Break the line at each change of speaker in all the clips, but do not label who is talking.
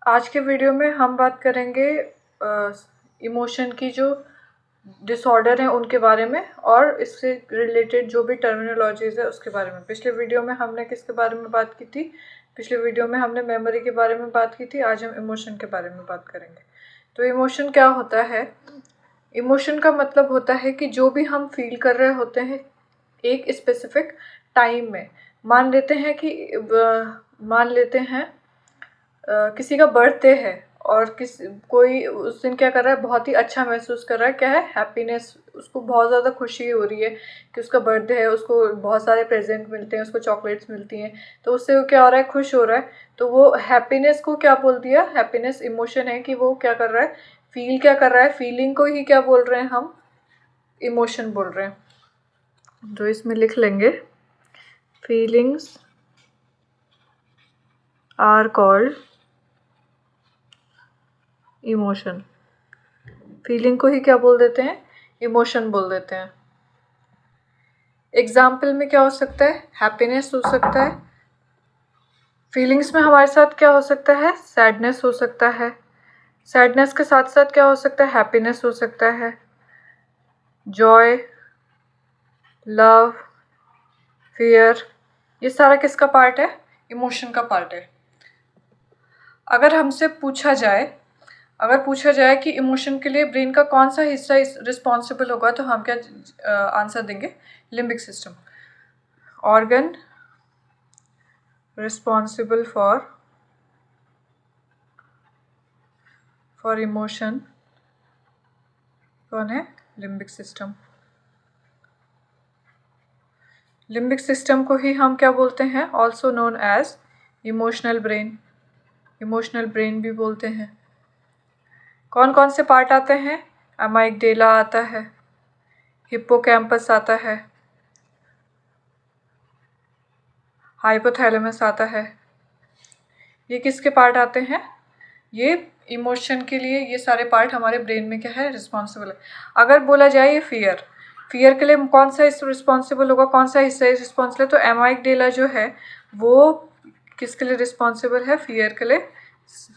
आज के वीडियो में हम बात करेंगे इमोशन की जो डिसऑर्डर हैं उनके बारे में और इससे रिलेटेड जो भी टर्मिनोलॉजीज़ है उसके बारे में। पिछले वीडियो में हमने किसके बारे में बात की थी? पिछले वीडियो में हमने मेमोरी के बारे में बात की थी। आज हम इमोशन के बारे में बात करेंगे। तो इमोशन क्या होता है? इमोशन का मतलब होता है कि जो भी हम फील कर रहे होते हैं एक स्पेसिफिक टाइम में। मान लेते हैं किसी का बर्थडे है और कोई उस दिन क्या कर रहा है, बहुत ही अच्छा महसूस कर रहा है। क्या है? हैप्पीनेस। उसको बहुत ज़्यादा खुशी हो रही है कि उसका बर्थडे है, उसको बहुत सारे प्रेजेंट मिलते हैं, उसको चॉकलेट्स मिलती हैं, तो उससे वो क्या हो रहा है, खुश हो रहा है। तो वो हैप्पीनेस को क्या बोल दिया? हैप्पीनेस इमोशन है कि वो क्या कर रहा है, फील क्या कर रहा है। फीलिंग को ही क्या बोल रहे हैं हम? इमोशन बोल रहे हैं। तो इसमें लिख लेंगे, feelings are called emotion. Feeling को ही क्या बोल देते हैं? इमोशन बोल देते हैं। एग्जाम्पल में क्या हो सकता है? हैप्पीनेस हो सकता है। फीलिंग्स में हमारे साथ क्या हो सकता है? सैडनेस हो सकता है। सैडनेस के साथ साथ क्या हो सकता है? हैप्पीनेस हो सकता है, जॉय, लव, फियर। ये सारा किसका पार्ट है? इमोशन का पार्ट है। अगर हमसे पूछा जाए कि इमोशन के लिए ब्रेन का कौन सा हिस्सा रिस्पॉन्सिबल होगा, तो हम क्या आंसर देंगे? Limbic system. Organ responsible for emotion कौन है? Limbic system. लिम्बिक सिस्टम को ही हम क्या बोलते हैं? Also known as emotional brain. Emotional brain भी बोलते हैं। कौन कौन से पार्ट आते हैं? अमाइगडेला आता है, हिप्पोकैम्पस आता है, हाइपोथैलेमस आता है। ये किसके पार्ट आते हैं? ये इमोशन के लिए ये सारे पार्ट हमारे ब्रेन में क्या है? रिस्पॉन्सिबल है। अगर बोला जाए ये फियर के लिए कौन सा रिस्पॉन्सिबल होगा, कौन सा हिस्सा रिस्पॉन्सिबल है, तो एमाइगडेला जो है वो किसके लिए रिस्पॉन्सिबल है? फियर के लिए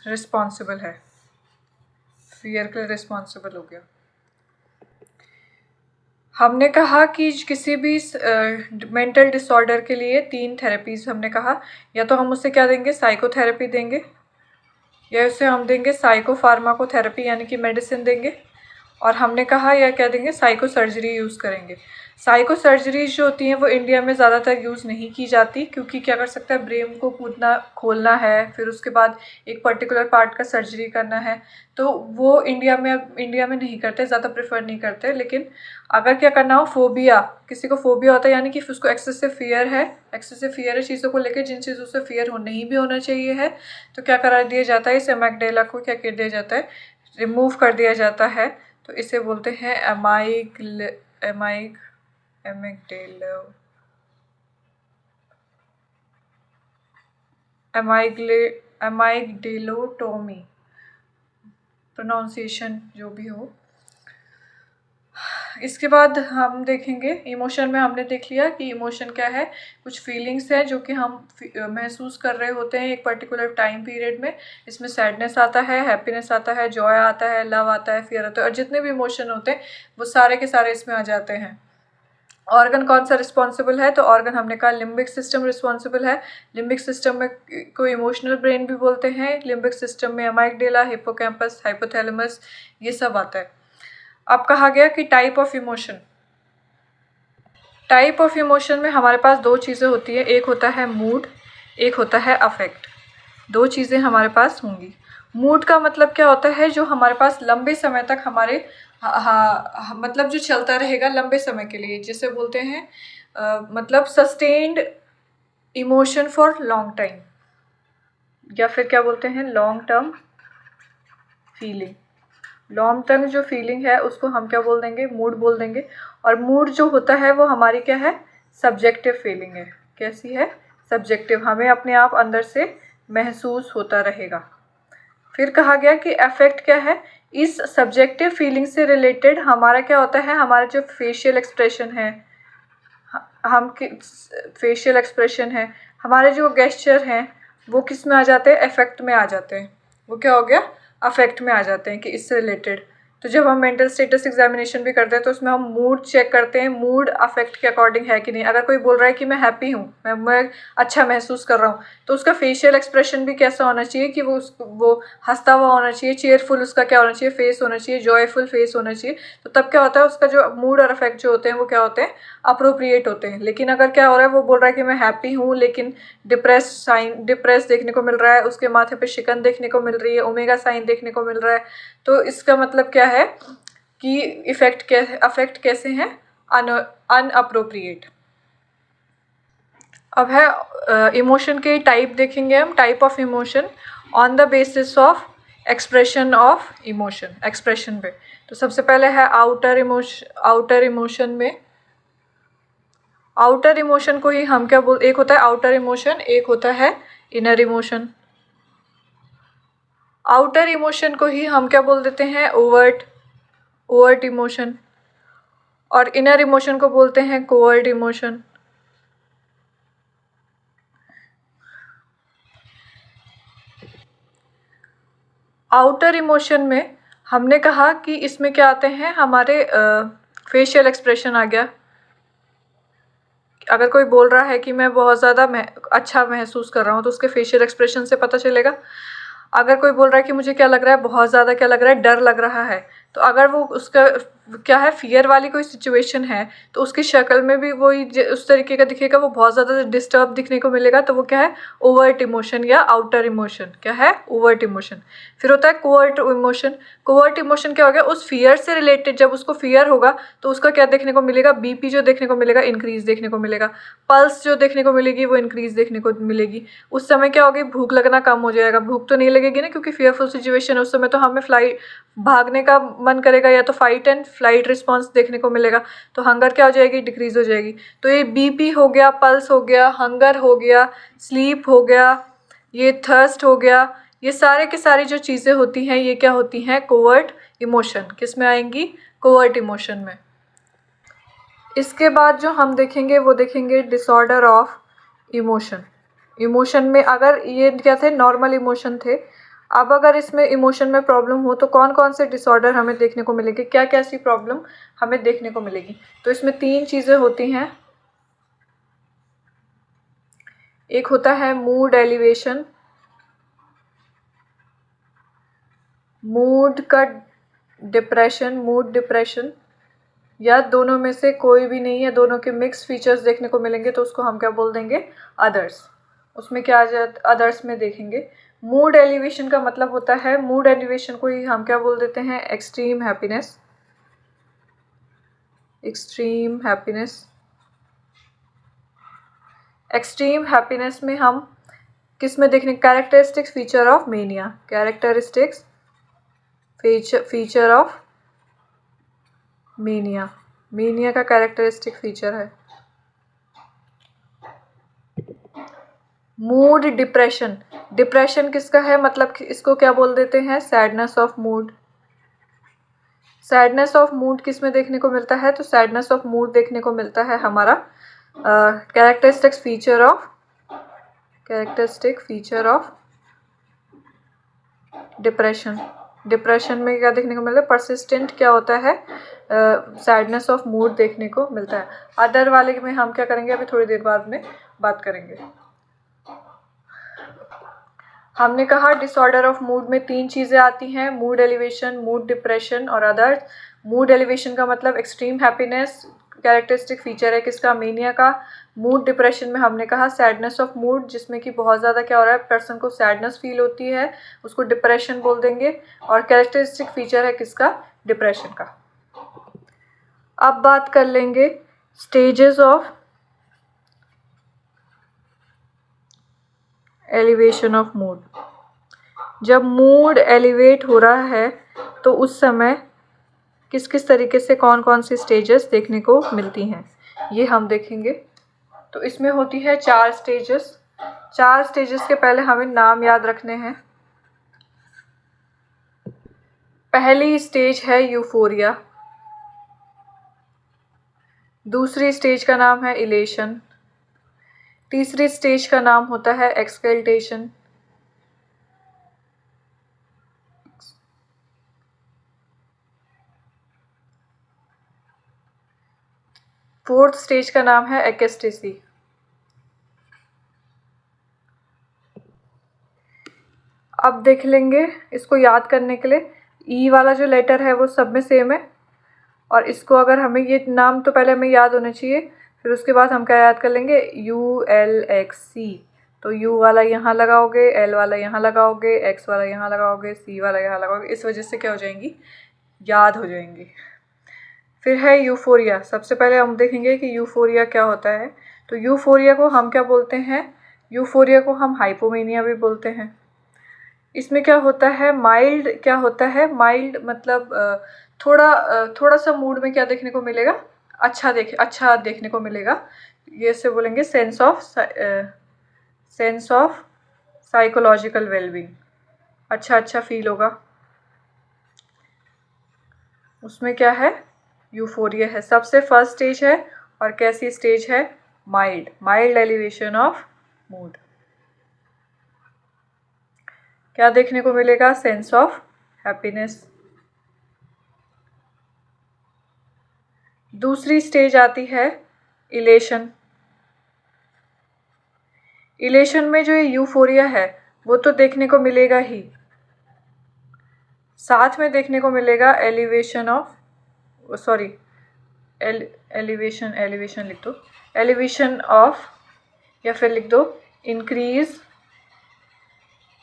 रिस्पॉन्सिबल है। फियर के लिए रिस्पॉन्सिबल हो गया। हमने कहा कि किसी भी मेंटल डिसऑर्डर के लिए 3 थेरेपीज़ हमने कहा, या तो हम उससे क्या देंगे? साइकोथेरेपी देंगे, या उससे हम देंगे साइकोफार्माकोथेरेपी यानी कि मेडिसिन देंगे, और हमने कहा या क्या देंगे? साइको सर्जरी यूज़ करेंगे। साइको सर्जरीज जो होती हैं वो इंडिया में ज़्यादातर यूज़ नहीं की जाती, क्योंकि क्या कर सकता है, ब्रेन को खोलना है, फिर उसके बाद एक पर्टिकुलर पार्ट का सर्जरी करना है, तो वो इंडिया में नहीं करते, ज़्यादा प्रेफर नहीं करते। लेकिन अगर क्या करना हो, फोबिया, किसी को फोबिया होता है यानी कि उसको एक्सेसिव फियर है चीज़ों को लेकर, जिन चीज़ों से फियर नहीं भी होना चाहिए है, तो क्या करा दिया जाता है? इस एमाइगडेला को क्या कर दिया जाता है? रिमूव कर दिया जाता है। तो इसे बोलते हैं एमाइगडेलोटोमी, प्रोनाउंसिएशन जो भी हो। इसके बाद हम देखेंगे, इमोशन में हमने देख लिया कि इमोशन क्या है। कुछ फीलिंग्स है जो कि हम महसूस कर रहे होते हैं एक पर्टिकुलर टाइम पीरियड में। इसमें सैडनेस आता है, हैप्पीनेस आता है, जॉय आता है, लव आता है, फियर आता है, और जितने भी इमोशन होते हैं वो सारे के सारे इसमें आ जाते हैं। ऑर्गन कौन सा रिस्पॉन्सिबल है? तो ऑर्गन हमने कहा लिम्बिक सिस्टम रिस्पॉन्सिबल है। लिम्बिक सिस्टम में को इमोशनल ब्रेन भी बोलते हैं। लिम्बिक सिस्टम में अमाइगडेला, हिप्पोकैम्पस, हाइपोथैलेमस, ये सब आता है। अब कहा गया कि टाइप ऑफ इमोशन में हमारे पास 2 चीज़ें होती है, एक होता है मूड, एक होता है अफेक्ट। 2 चीज़ें हमारे पास होंगी। मूड का मतलब क्या होता है? जो हमारे पास लंबे समय तक हमारे मतलब जो चलता रहेगा लंबे समय के लिए, जिसे बोलते हैं मतलब sustained emotion for long time, या फिर क्या बोलते हैं? Long term feeling. Long term जो फीलिंग है उसको हम क्या बोल देंगे? मूड बोल देंगे। और मूड जो होता है वो हमारी क्या है? सब्जेक्टिव फीलिंग है। कैसी है? सब्जेक्टिव, हमें अपने आप अंदर से महसूस होता रहेगा। फिर कहा गया कि अफेक्ट क्या है? इस सब्जेक्टिव फीलिंग से रिलेटेड हमारा क्या होता है? हमारा जो फेशियल एक्सप्रेशन है, हमारे जो गेस्चर हैं वो किस में आ जाते हैं? अफेक्ट में आ जाते हैं। वो क्या हो गया, अफेक्ट में आ जाते हैं कि इससे रिलेटेड। तो जब हम मेंटल स्टेटस एग्जामिनेशन भी करते हैं तो उसमें हम मूड चेक करते हैं, मूड अफेक्ट के अकॉर्डिंग है कि नहीं। अगर कोई बोल रहा है कि मैं हैप्पी हूँ, मैं अच्छा महसूस कर रहा हूँ, तो उसका फेशियल एक्सप्रेशन भी कैसा होना चाहिए कि वो हंसता हुआ होना चाहिए, चेयरफुल उसका क्या होना चाहिए, फेस होना चाहिए, जॉयफुल फेस होना चाहिए। तो तब क्या होता है, उसका जो मूड और अफेक्ट जो होते हैं वो क्या होते हैं, अप्रोप्रिएट होते हैं। लेकिन अगर क्या हो रहा है, वो बोल रहा है कि मैं हैप्पी हूँ लेकिन डिप्रेस देखने को मिल रहा है, उसके माथे पे शिकन देखने को मिल रही है, ओमेगा साइन देखने को मिल रहा है, तो इसका मतलब क्या है कि अफेक्ट कैसे हैं, अनअप्रोप्रिएट। अब है इमोशन के टाइप देखेंगे हम, type of emotion on the basis of expression of emotion, expression पे। तो सबसे पहले है आउटर इमोशन में, आउटर इमोशन को ही हम क्या एक होता है आउटर इमोशन, एक होता है इनर इमोशन। आउटर इमोशन को ही हम क्या बोल देते हैं, ओवर्ट इमोशन, और इनर इमोशन को बोलते हैं कोवर्ट इमोशन। आउटर इमोशन में हमने कहा कि इसमें क्या आते हैं, हमारे फेशियल एक्सप्रेशन आ गया। अगर कोई बोल रहा है कि मैं बहुत ज़्यादा अच्छा महसूस कर रहा हूँ, तो उसके फेशियल एक्सप्रेशन से पता चलेगा। अगर कोई बोल रहा है कि मुझे क्या लग रहा है, बहुत ज़्यादा क्या लग रहा है, डर लग रहा है, तो अगर वो उसका क्या है, फियर वाली कोई सिचुएशन है, तो उसकी शक्ल में भी वही उस तरीके का दिखेगा, वो बहुत ज़्यादा डिस्टर्ब दिखने को मिलेगा। तो वो क्या है, ओवर्ट इमोशन या आउटर इमोशन। क्या है, ओवर्ट इमोशन। फिर होता है कोवर्ट इमोशन। कोवर्ट इमोशन क्या हो गया, उस फियर से रिलेटेड, जब उसको फियर होगा तो उसका क्या देखने को मिलेगा, बीपी जो देखने को मिलेगा, इंक्रीज देखने को मिलेगा, पल्स जो देखने को मिलेगी वो इंक्रीज देखने को मिलेगी। उस समय क्या होगी, भूख लगना कम हो जाएगा। भूख तो नहीं लगेगी ना, क्योंकि फियरफुल सिचुएशन है, उस समय तो हमें भागने का मन करेगा, या तो फाइट एंड फ्लाइट रिस्पॉन्स देखने को मिलेगा। तो हंगर क्या हो जाएगी, डिक्रीज हो जाएगी। तो ये बीपी हो गया, पल्स हो गया, हंगर हो गया, स्लीप हो गया, ये थर्स्ट हो गया, ये सारे के सारी जो चीज़ें होती हैं, ये क्या होती हैं, कोवर्ट इमोशन। किस में आएंगी, कोवर्ट इमोशन में। इसके बाद जो हम देखेंगे वो देखेंगे डिसऑर्डर ऑफ इमोशन। इमोशन में अगर ये क्या थे, नॉर्मल इमोशन थे, अब अगर इसमें इमोशन में प्रॉब्लम हो तो कौन कौन से डिसऑर्डर हमें देखने को मिलेंगे, क्या कैसी प्रॉब्लम हमें देखने को मिलेगी। तो इसमें 3 चीज़ें होती हैं। एक होता है मूड एलिवेशन, मूड डिप्रेशन, या दोनों में से कोई भी नहीं है, दोनों के मिक्स फीचर्स देखने को मिलेंगे, तो उसको हम क्या बोल देंगे, अदर्स। उसमें क्या आ जाता, अदर्स में देखेंगे। मूड एलिवेशन का मतलब होता है, मूड एलिवेशन को ही हम क्या बोल देते हैं, एक्सट्रीम हैप्पीनेस। एक्सट्रीम हैप्पीनेस में हम किस में देखने, characteristics feature of mania, characteristics feature of mania का कैरेक्टरिस्टिक फीचर है। मूड डिप्रेशन किसका है, मतलब इसको क्या बोल देते हैं, sadness of mood. Sadness of mood किस में देखने को मिलता है, तो सैडनेस ऑफ मूड देखने को मिलता है हमारा कैरेक्टरिस्टिक फीचर ऑफ डिप्रेशन में क्या देखने को मिलता है, परसिस्टेंट क्या होता है, सैडनेस ऑफ मूड देखने को मिलता है। अदर वाले में हम क्या करेंगे, अभी थोड़ी देर बाद में बात करेंगे। हमने कहा डिसऑर्डर ऑफ मूड में 3 चीज़ें आती हैं, मूड एलिवेशन, मूड डिप्रेशन और अदर्स। मूड एलिवेशन का मतलब एक्सट्रीम हैप्पीनेस, कैरेक्टरिस्टिक फीचर है किसका, मेनिया का। मूड डिप्रेशन में हमने कहा सैडनेस ऑफ मूड, जिसमें कि बहुत ज़्यादा क्या हो रहा है, पर्सन को सैडनेस फील होती है, उसको डिप्रेशन बोल देंगे। और कैरेक्टरिस्टिक फीचर है किसका, डिप्रेशन का। अब बात कर लेंगे stages of elevation of mood. जब मूड एलिवेट हो रहा है तो उस समय किस किस तरीके से कौन कौन सी स्टेजेस देखने को मिलती हैं, ये हम देखेंगे। तो इसमें होती है 4 स्टेजेस। 4 स्टेजेस के पहले हमें नाम याद रखने हैं। पहली स्टेज है यूफोरिया, दूसरी स्टेज का नाम है इलेशन, तीसरी स्टेज का नाम होता है एक्सल्टेशन, फोर्थ स्टेज का नाम है एक्सटेसी। अब देख लेंगे इसको याद करने के लिए, ई वाला जो लेटर है वो सब में सेम है, और इसको अगर हमें ये नाम तो पहले हमें याद होने चाहिए, फिर उसके बाद हम क्या याद कर लेंगे, ULXC। तो U वाला यहाँ लगाओगे, L वाला यहाँ लगाओगे, X वाला यहाँ लगाओगे, C वाला यहाँ लगाओगे, इस वजह से क्या हो जाएंगी, याद हो जाएंगी। फिर है यूफोरिया। सबसे पहले हम देखेंगे कि यूफोरिया क्या होता है। तो यूफोरिया को हम क्या बोलते हैं, यूफोरिया को हम हाइपोमेनिया भी बोलते हैं। इसमें क्या होता है, माइल्ड क्या होता है, माइल्ड मतलब थोड़ा सा मूड में क्या देखने को मिलेगा, अच्छा देखने को मिलेगा। ये से बोलेंगे सेंस ऑफ साइकोलॉजिकल वेलबींग, अच्छा फील होगा, उसमें क्या है, यूफोरिया है। सबसे फर्स्ट स्टेज है, और कैसी स्टेज है, माइल्ड एलिवेशन ऑफ मूड। क्या देखने को मिलेगा, सेंस ऑफ हैप्पीनेस। दूसरी स्टेज आती है इलेशन। इलेशन में जो यूफोरिया है वो तो देखने को मिलेगा ही, साथ में देखने को मिलेगा एलिवेशन ऑफ, सॉरी एलिवेशन लिख दो, एलिवेशन ऑफ, या फिर लिख दो increase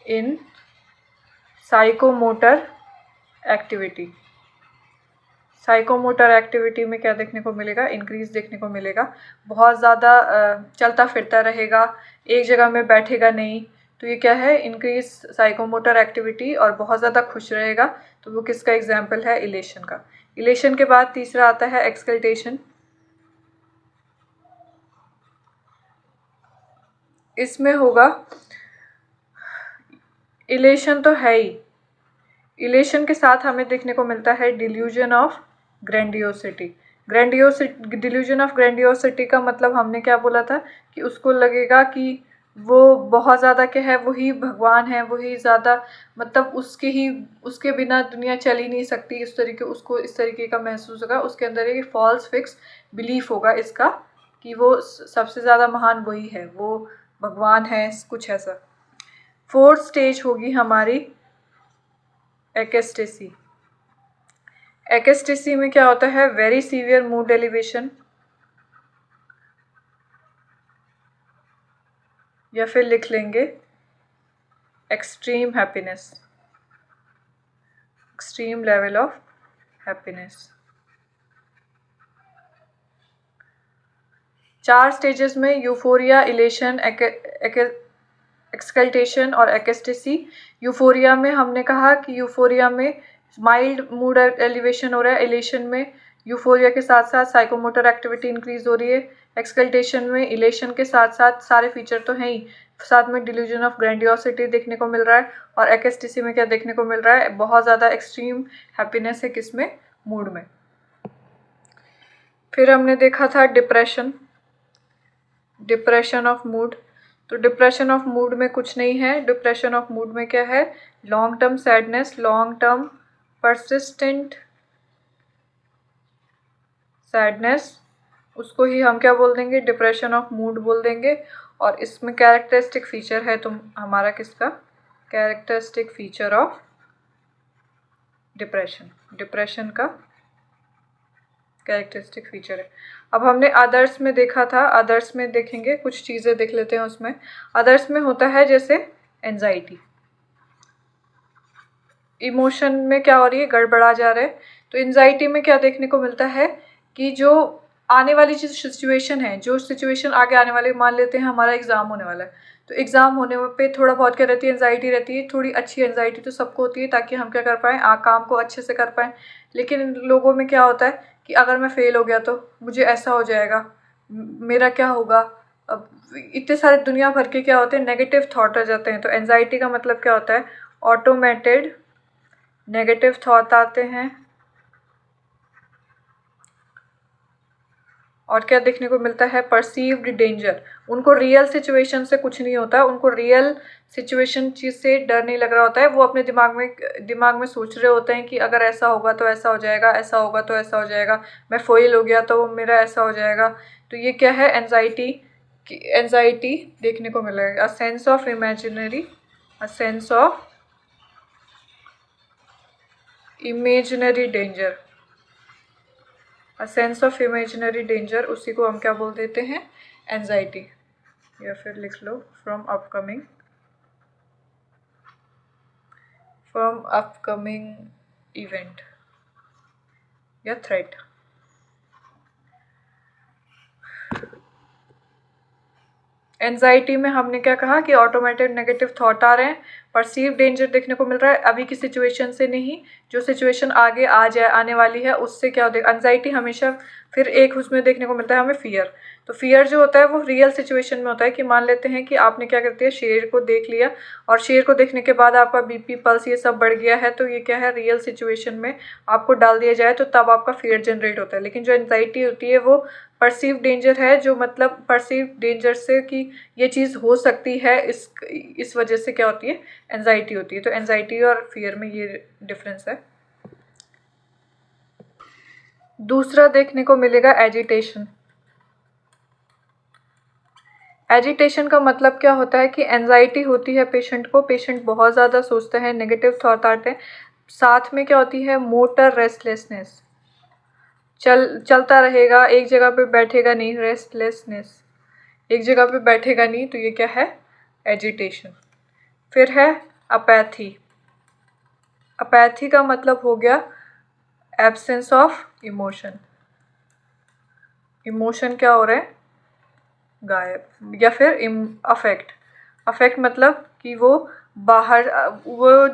in psychomotor activity. Psychomotor activity में क्या देखने को मिलेगा, इंक्रीज देखने को मिलेगा। बहुत ज़्यादा चलता फिरता रहेगा, एक जगह में बैठेगा नहीं, तो ये क्या है, इंक्रीज साइकोमोटर एक्टिविटी, और बहुत ज़्यादा खुश रहेगा। तो वो किसका एग्जाम्पल है, इलेशन का। इलेशन के बाद तीसरा आता है एक्सल्टेशन। इसमें होगा, इलेशन तो है ही, इलेशन के साथ हमें देखने को मिलता है delusion of grandiosity. Delusion of grandiosity का मतलब हमने क्या बोला था, कि उसको लगेगा कि वो बहुत ज़्यादा क्या है, वही भगवान है, वही ज़्यादा, मतलब उसके बिना दुनिया चल ही नहीं सकती, इस तरीके का महसूस होगा। उसके अंदर एक फॉल्स फिक्स बिलीफ होगा इसका, कि वो सबसे ज़्यादा महान वही है, वो भगवान है, कुछ ऐसा। फोर्थ स्टेज होगी हमारी एक्सटेसी। एक्सटेसी में क्या होता है, वेरी सीवियर मूड एलिवेशन, या फिर लिख लेंगे extreme happiness, extreme level of happiness. 4 stages में यूफोरिया, इलेशन, एक्सल्टेशन और एक्सटेसी। यूफोरिया में हमने कहा कि यूफोरिया में माइल्ड मूड एलिवेशन हो रहा है, इलेशन में यूफोरिया के साथ साथ साइकोमोटर एक्टिविटी इंक्रीज हो रही है, एक्सल्टेशन में इलेशन के साथ साथ सारे फीचर तो हैं ही, साथ में डिल्यूजन ऑफ ग्रैंडियोसिटी देखने को मिल रहा है, और एक्सटेसी में क्या देखने को मिल रहा है, बहुत ज़्यादा एक्सट्रीम हैप्पीनेस है, किसमें, मूड में। फिर हमने देखा था डिप्रेशन ऑफ मूड। तो डिप्रेशन ऑफ मूड में कुछ नहीं है, डिप्रेशन ऑफ मूड में क्या है, long term sadness, long term persistent sadness, उसको ही हम क्या बोल देंगे, डिप्रेशन ऑफ मूड बोल देंगे। और इसमें कैरेक्टरिस्टिक फीचर है, तो हमारा किसका, कैरेक्टरिस्टिक फीचर ऑफ डिप्रेशन का कैरेक्टरिस्टिक फीचर है। अब हमने अदर्स में देखा था, अदर्स में देखेंगे, कुछ चीज़ें देख लेते हैं उसमें। अदर्स में होता है जैसे एंजाइटी, इमोशन में क्या हो रही है, गड़बड़ा जा रहा है। तो एंजाइटी में क्या देखने को मिलता है, कि जो आने वाली जो सिचुएशन है, जो सिचुएशन आगे आने वाले, मान लेते हैं हमारा एग्ज़ाम होने वाला है, तो एग्ज़ाम होने पे थोड़ा बहुत क्या रहती है, एंजाइटी रहती है। थोड़ी अच्छी एंजाइटी तो सबको होती है, ताकि हम क्या कर पाएँ, काम को अच्छे से कर पाएँ। लेकिन इन लोगों में क्या होता है कि अगर मैं फ़ेल हो गया तो मुझे ऐसा हो जाएगा, मेरा क्या होगा। अब इतने सारे दुनिया भर के क्या होते हैं, नेगेटिव थॉट आ जाते हैं। तो एंजाइटी का मतलब क्या होता है, ऑटोमेटेड नेगेटिव थॉट आते हैं, और क्या देखने को मिलता है, परसीव्ड डेंजर। उनको रियल सिचुएशन से कुछ नहीं होता, उनको रियल सिचुएशन चीज़ से डर नहीं लग रहा होता है। वो अपने दिमाग में सोच रहे होते हैं कि अगर ऐसा होगा तो ऐसा हो जाएगा, ऐसा होगा तो ऐसा हो जाएगा, मैं फेल हो गया तो मेरा ऐसा हो जाएगा। तो ये क्या है, एंजाइटी देखने को मिलेगा। A sense of imaginary danger, a sense of imaginary danger, उसी को हम क्या बोल देते हैं, एंजाइटी। या फिर लिख लो फ्रॉम अपकमिंग इवेंट या थ्रेट। एंजाइटी में हमने क्या कहा कि ऑटोमेटेड नेगेटिव थॉट आ रहे हैं, परसीव डेंजर देखने को मिल रहा है अभी की सिचुएशन से नहीं, जो सिचुएशन आगे आने वाली है उससे क्या होता है। एंजाइटी हमेशा, फिर एक उसमें देखने को मिलता है हमें फियर। तो फियर जो होता है वो रियल सिचुएशन में होता है कि मान लेते हैं कि आपने क्या करते हैं, शेर को देख लिया और शेर को देखने के बाद आपका बीपी पल्स ये सब बढ़ गया है, तो ये क्या है, रियल सिचुएशन में आपको डाल दिया जाए तो तब आपका फियर जनरेट होता है। लेकिन जो एंजाइटी होती है वो परसीव डेंजर है, जो मतलब परसीव डेंजर से कि ये चीज़ हो सकती है, इस वजह से क्या होती है, एंजाइटी होती है। तो एंजाइटी और फियर में ये डिफरेंस है। दूसरा देखने को मिलेगा एजिटेशन। एजिटेशन का मतलब क्या होता है कि एंजाइटी होती है पेशेंट को, पेशेंट बहुत ज़्यादा सोचता है, नेगेटिव थॉट आते हैं, साथ में क्या होती है, मोटर रेस्टलेसनेस, चलता रहेगा, एक जगह पे बैठेगा नहीं, रेस्टलेसनेस, एक जगह पे बैठेगा नहीं, तो ये क्या है, एजिटेशन। फिर है अपैथी। अपैथी का मतलब हो गया एब्सेंस ऑफ इमोशन, इमोशन क्या हो रहा है, गायब। या फिर अफेक्ट मतलब कि वो बाहर, वो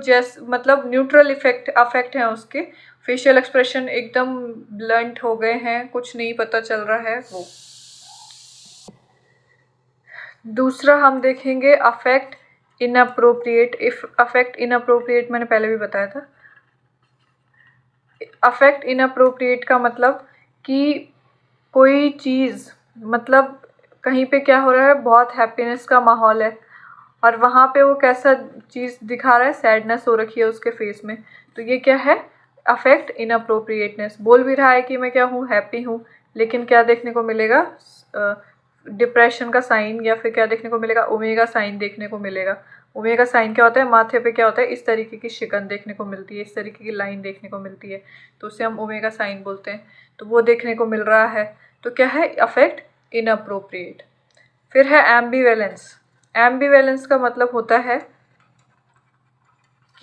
मतलब न्यूट्रल अफेक्ट है उसके, फेशियल एक्सप्रेशन एकदम ब्लंट हो गए हैं, कुछ नहीं पता चल रहा है वो। दूसरा हम देखेंगे अफेक्ट इनअप्रोप्रिएट। अफेक्ट इनअप्रोप्रिएट मैंने पहले भी बताया था। अफेक्ट इनअप्रोप्रिएट का मतलब कि कोई चीज़, मतलब कहीं पे क्या हो रहा है, बहुत हैप्पीनेस का माहौल है और वहाँ पे वो कैसा चीज़ दिखा रहा है, सैडनेस हो रखी है उसके फेस में, तो ये क्या है, अफेक्ट इनअप्रोप्रिएटनेस। बोल भी रहा है कि मैं क्या हूँ, हैप्पी हूँ, लेकिन क्या देखने को मिलेगा, डिप्रेशन का साइन, या फिर क्या देखने को मिलेगा, ओमेगा साइन देखने को मिलेगा। ओमेगा साइन क्या होता है, माथे पे क्या होता है, इस तरीके की शिकन देखने को मिलती है, इस तरीके की लाइन देखने को मिलती है, तो उसे हम ओमेगा साइन बोलते हैं। तो वो देखने को मिल रहा है, तो क्या है, अफेक्ट इनअप्रोप्रिएट। फिर है एम्बिवेलेंस। एम्बिवेलेंस का मतलब होता है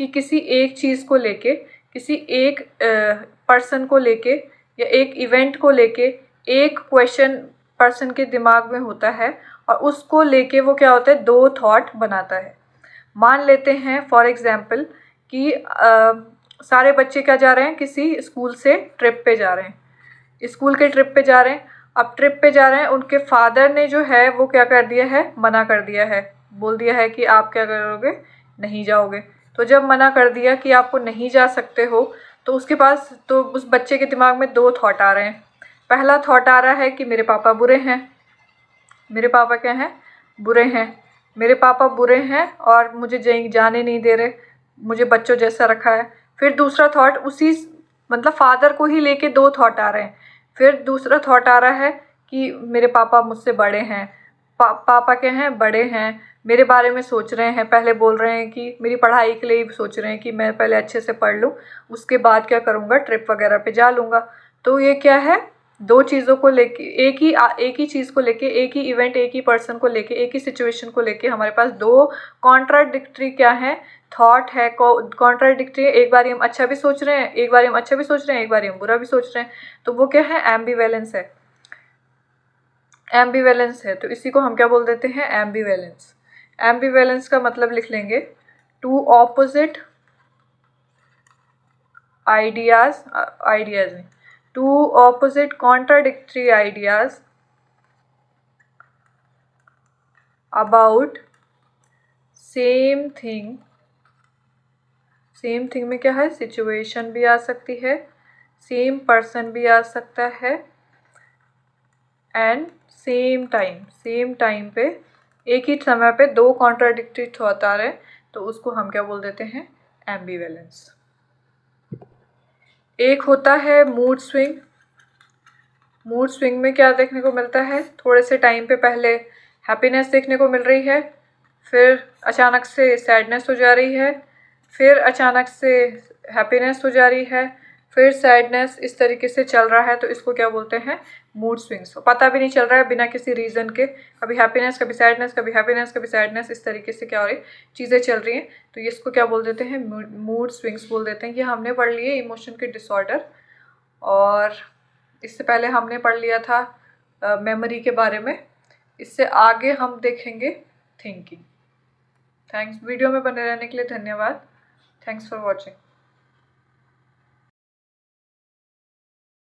कि किसी एक चीज़ को लेके, किसी एक पर्सन को लेके या एक इवेंट को लेके एक क्वेश्चन पर्सन के दिमाग में होता है और उसको लेके वो क्या होता है, दो थॉट बनाता है। मान लेते हैं फॉर एग्जांपल कि सारे बच्चे क्या जा रहे हैं, किसी स्कूल से ट्रिप पे जा रहे हैं, स्कूल के ट्रिप पे जा रहे हैं। अब ट्रिप पे जा रहे हैं, उनके फादर ने जो है वो क्या कर दिया है, मना कर दिया है, बोल दिया है कि आप क्या करोगे, नहीं जाओगे। तो जब मना कर दिया कि आपको नहीं जा सकते हो, तो उसके पास, तो उस बच्चे के दिमाग में दो थॉट आ रहे हैं। पहला थॉट आ रहा है कि मेरे पापा बुरे हैं, मेरे पापा क्या हैं, बुरे हैं, मेरे पापा बुरे हैं और मुझे जाने नहीं दे रहे, मुझे बच्चों जैसा रखा है। फिर दूसरा थॉट, उसी मतलब फादर को ही लेके दो थॉट आ रहे हैं। फिर दूसरा थॉट आ रहा है कि मेरे पापा मुझसे बड़े हैं, पापा क्या हैं, बड़े हैं, मेरे बारे में सोच रहे हैं, पहले बोल रहे हैं कि मेरी पढ़ाई के लिए सोच रहे हैं कि मैं पहले अच्छे से पढ़ लूँ, उसके बाद क्या करूँगा, ट्रिप वगैरह पे जा लूँगा। तो ये क्या है, दो चीज़ों को लेके, एक ही चीज़ को लेके, एक ही इवेंट, एक ही पर्सन को लेके, एक ही सिचुएशन को लेके हमारे पास दो कॉन्ट्राडिक्टरी क्या है, थॉट है, कॉन्ट्राडिक्टरी। एक बार हम अच्छा भी सोच रहे हैं, एक बार हम अच्छा भी सोच रहे हैं, एक बार हम बुरा भी सोच रहे हैं, तो वो क्या है, एम्बिवेलेंस है। एम्बिवेलेंस है, तो इसी को हम क्या बोल देते हैं, एम्बिवेलेंस। एम्बिवेलेंस का मतलब लिख लेंगे, टू ऑपोजिट आइडियाज, नहीं, two opposite contradictory ideas about same thing। Same thing में क्या है, सिचुएशन भी आ सकती है, सेम पर्सन भी आ सकता है, एंड सेम टाइम पे एक ही समय पे दो कॉन्ट्राडिक्टरी थॉट आ रहे हैं, तो उसको हम क्या बोल देते हैं, एम्बिवेलेंस। एक होता है मूड स्विंग। मूड स्विंग में क्या देखने को मिलता है, थोड़े से टाइम पे पहले हैप्पीनेस देखने को मिल रही है, फिर अचानक से सैडनेस हो जा रही है, फिर अचानक से हैप्पीनेस हो जा रही है, फिर सैडनेस, इस तरीके से चल रहा है। तो इसको क्या बोलते हैं, मूड स्विंग्स। पता भी नहीं चल रहा है बिना किसी रीज़न के, कभी हैप्पीनेस कभी सैडनेस, कभी हैप्पीनेस कभी सैडनेस, इस तरीके से क्या हो रही चीज़ें चल रही हैं। तो ये इसको क्या बोल देते हैं, मूड स्विंग्स बोल देते हैं। ये हमने पढ़ लिए इमोशन के डिसऑर्डर, और इससे पहले हमने पढ़ लिया था मेमोरी के बारे में। इससे आगे हम देखेंगे थिंकिंग। थैंक्स, वीडियो में बने रहने के लिए धन्यवाद। Thanks for watching.